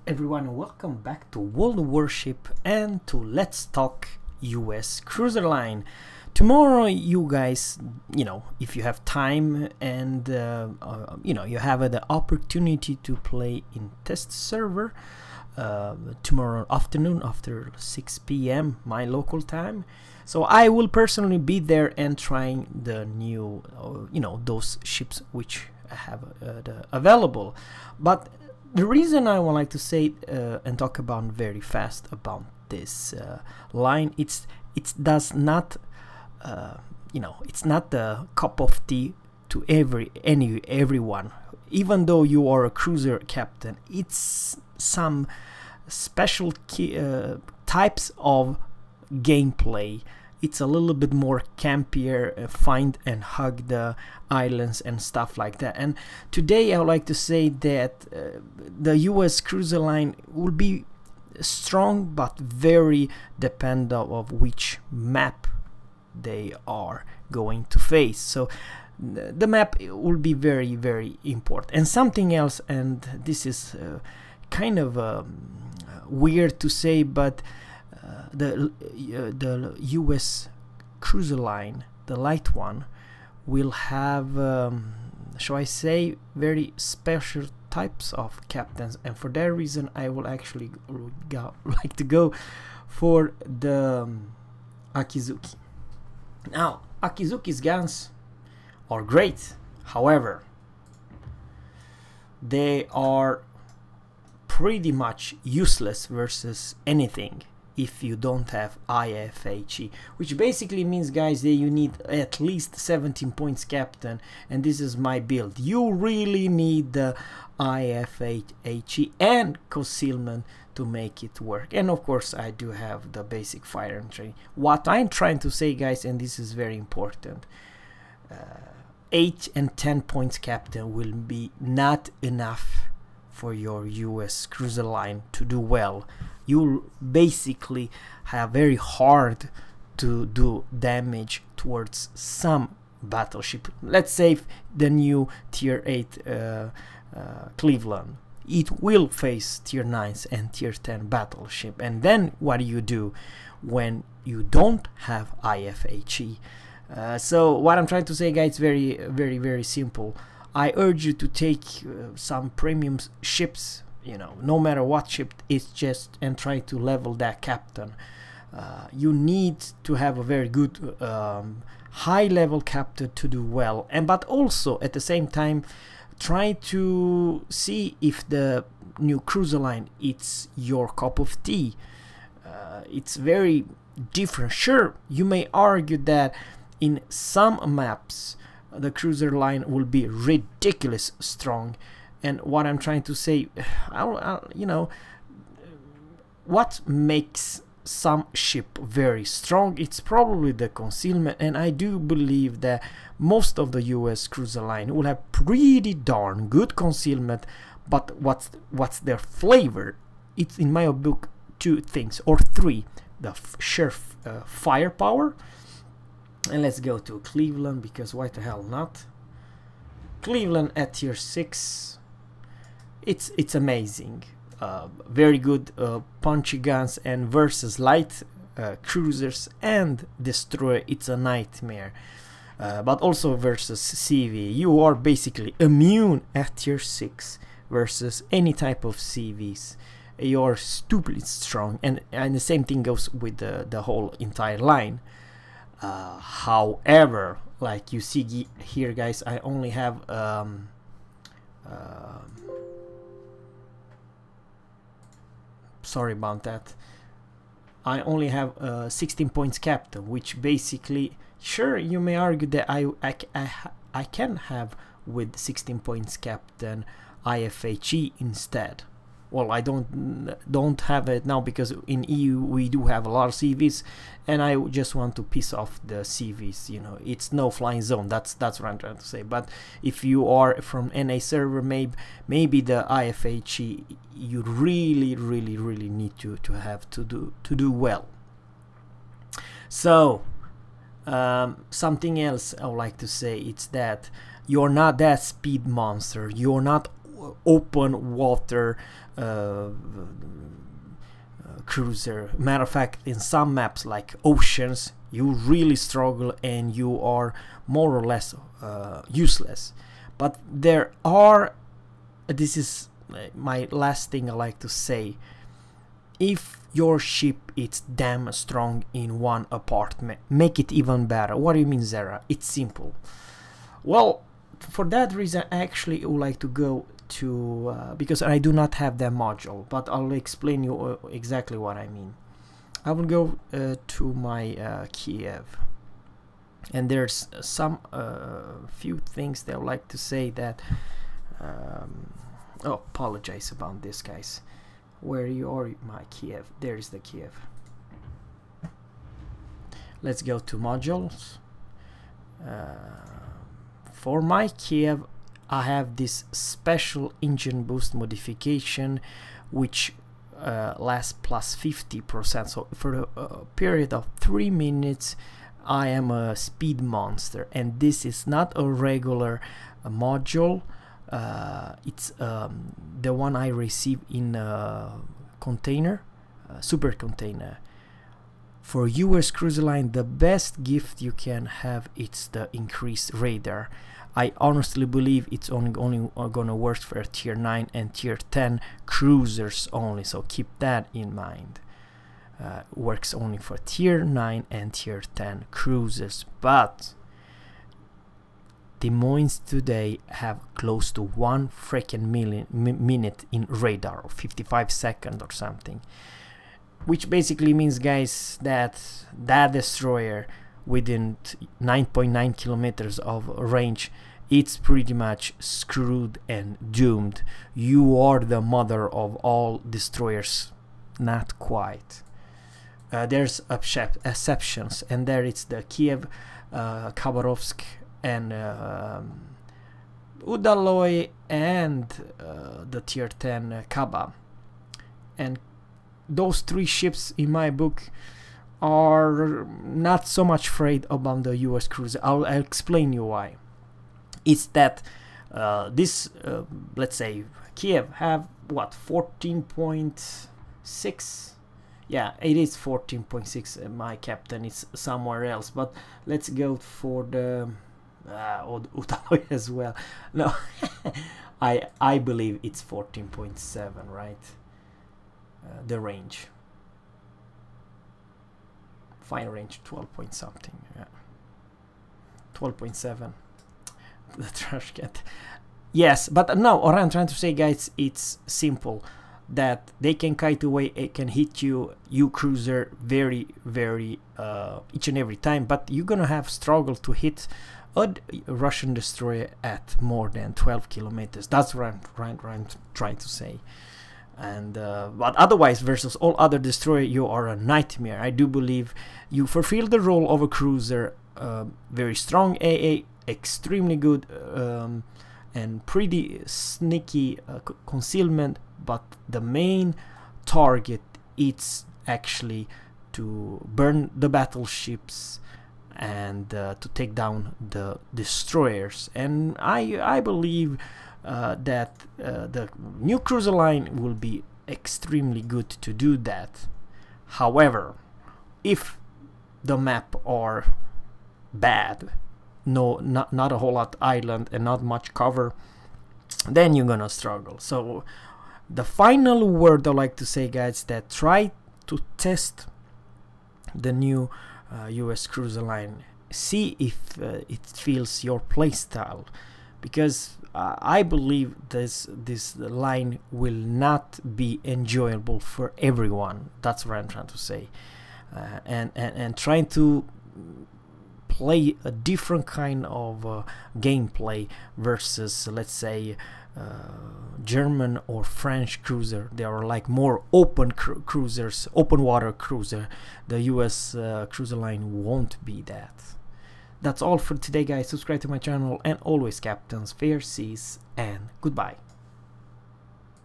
everyone, welcome back to World Warship and to Let's Talk US Cruiser Line. Tomorrow, you guys, if you have time and you have the opportunity to play in test server tomorrow afternoon after 6 p.m. my local time. So I will personally be there and trying the new, those ships which I have available. But the reason I would like to say and talk about very fast about this line, it does not, it's not the cup of tea to everyone. Even though you are a cruiser captain, it's some special types of gameplay. It's a little bit more campier, find and hug the islands and stuff like that. And today I would like to say that the US cruiser line will be strong but very dependent of which map they are going to face. So the map will be very, very important. And something else, and this is kind of weird to say, but the US cruiser line, the light one, will have, shall I say, very special types of captains, and for that reason I will actually like to go for the Akizuki. Now, Akizuki's guns are great, however, they are pretty much useless versus anything if you don't have IFHE, which basically means, guys, that you need at least 17 points captain, and this is my build. You really need the IFHE and concealment to make it work. And of course I do have the basic firearm training. What I'm trying to say, guys, and this is very important, 8 and 10 points captain will be not enough for your US cruiser line to do well. You'll basically have very hard to do damage towards some battleship. Let's say the new tier 8 Cleveland, it will face tier 9s and tier 10 battleship. And then what do you do when you don't have IFHE? So what I'm trying to say, guys, very, very, very simple. I urge you to take some premium ships, no matter what ship it's just, and try to level that captain. You need to have a very good high level captain to do well, but also at the same time try to see if the new cruiser line it's your cup of tea. It's very different. Sure, you may argue that in some maps the cruiser line will be ridiculous strong, and what I'm trying to say, what makes some ship very strong, it's probably the concealment, and I do believe that most of the US cruiser line will have pretty darn good concealment. But what's their flavor? It's, in my book, two things or three: the sheer firepower. And let's go to Cleveland, because why the hell not? Cleveland at tier 6, it's amazing. Very good punchy guns, and versus light cruisers and destroyer, it's a nightmare. But also versus CV, you are basically immune at tier 6 versus any type of CVs. You're stupidly strong, and the same thing goes with the whole entire line. However, like you see here, guys, I only have sorry about that, I only have 16 points captain, which basically, sure, you may argue that I can have with 16 points captain IFHE instead. Well, I don't have it now because in EU we do have a lot of CVs, and I just want to piss off the CVs. It's no flying zone. That's what I'm trying to say. But if you are from NA server, maybe the IFHE you really, really, really need to have to do well. So something else I would like to say, it's that you're not that speed monster. You're not open water cruiser. Matter of fact, in some maps like oceans, you really struggle and you are more or less useless. But there are, this is my last thing I like to say, if your ship is damn strong in one apartment, make it even better. What do you mean, Zerra? It's simple. Well, for that reason I actually would like to go to because I do not have that module, but I'll explain you exactly what I mean. I will go to my Kiev, and there's some few things that I would like to say that oh, apologize about this, guys. Where you are, my Kiev? There's the Kiev. Let's go to modules. For my Kiev, I have this special engine boost modification, which lasts plus 50%. So for a period of 3 minutes, I am a speed monster, and this is not a regular module. It's the one I received in a container, super container. For US Cruise Line, the best gift you can have is the increased radar. I honestly believe it's only gonna work for tier 9 and tier 10 cruisers only, so keep that in mind. Works only for tier 9 and tier 10 cruisers, but Des Moines today have close to 1 freaking minute in radar, or 55 seconds or something, which basically means, guys, that that destroyer within 9.9 kilometers of range, it's pretty much screwed and doomed. You are the mother of all destroyers. Not quite. There's exceptions, and there it's the Kiev, Khabarovsk, and Udaloy, and the tier 10 Kaba. And those 3 ships in my book are not so much afraid about the US cruiser. I'll explain you why. It's that this let's say Kiev have what, 14.6. Yeah, it is 14.6. My captain is somewhere else, but let's go for the Udaloy as well. No, I believe it's 14.7, right? The range, fine range, 12 point something. Yeah, 12.7. The trash cat. Yes, but no, what I'm trying to say, guys, it's simple, that they can kite away, it can hit you cruiser very each and every time, but you're gonna have struggle to hit a Russian destroyer at more than 12 kilometers. That's what I'm trying to say. And but otherwise, versus all other destroyers, you are a nightmare. I do believe you fulfill the role of a cruiser, very strong AA, extremely good and pretty sneaky concealment, but the main target is actually to burn the battleships and to take down the destroyers. And I believe that the new cruiser line will be extremely good to do that. However, if the map are bad, not a whole lot island and not much cover, then you're gonna struggle. So the final word I like to say, guys, that try to test the new US cruiser line, see if it feels your playstyle, because I believe this line will not be enjoyable for everyone. That's what I'm trying to say, and trying to play a different kind of gameplay versus, let's say, German or French cruiser. They are like more open cruisers, open water cruiser. The US cruiser line won't be that. That's all for today, guys. Subscribe to my channel, and always, captains, fair seas, and goodbye.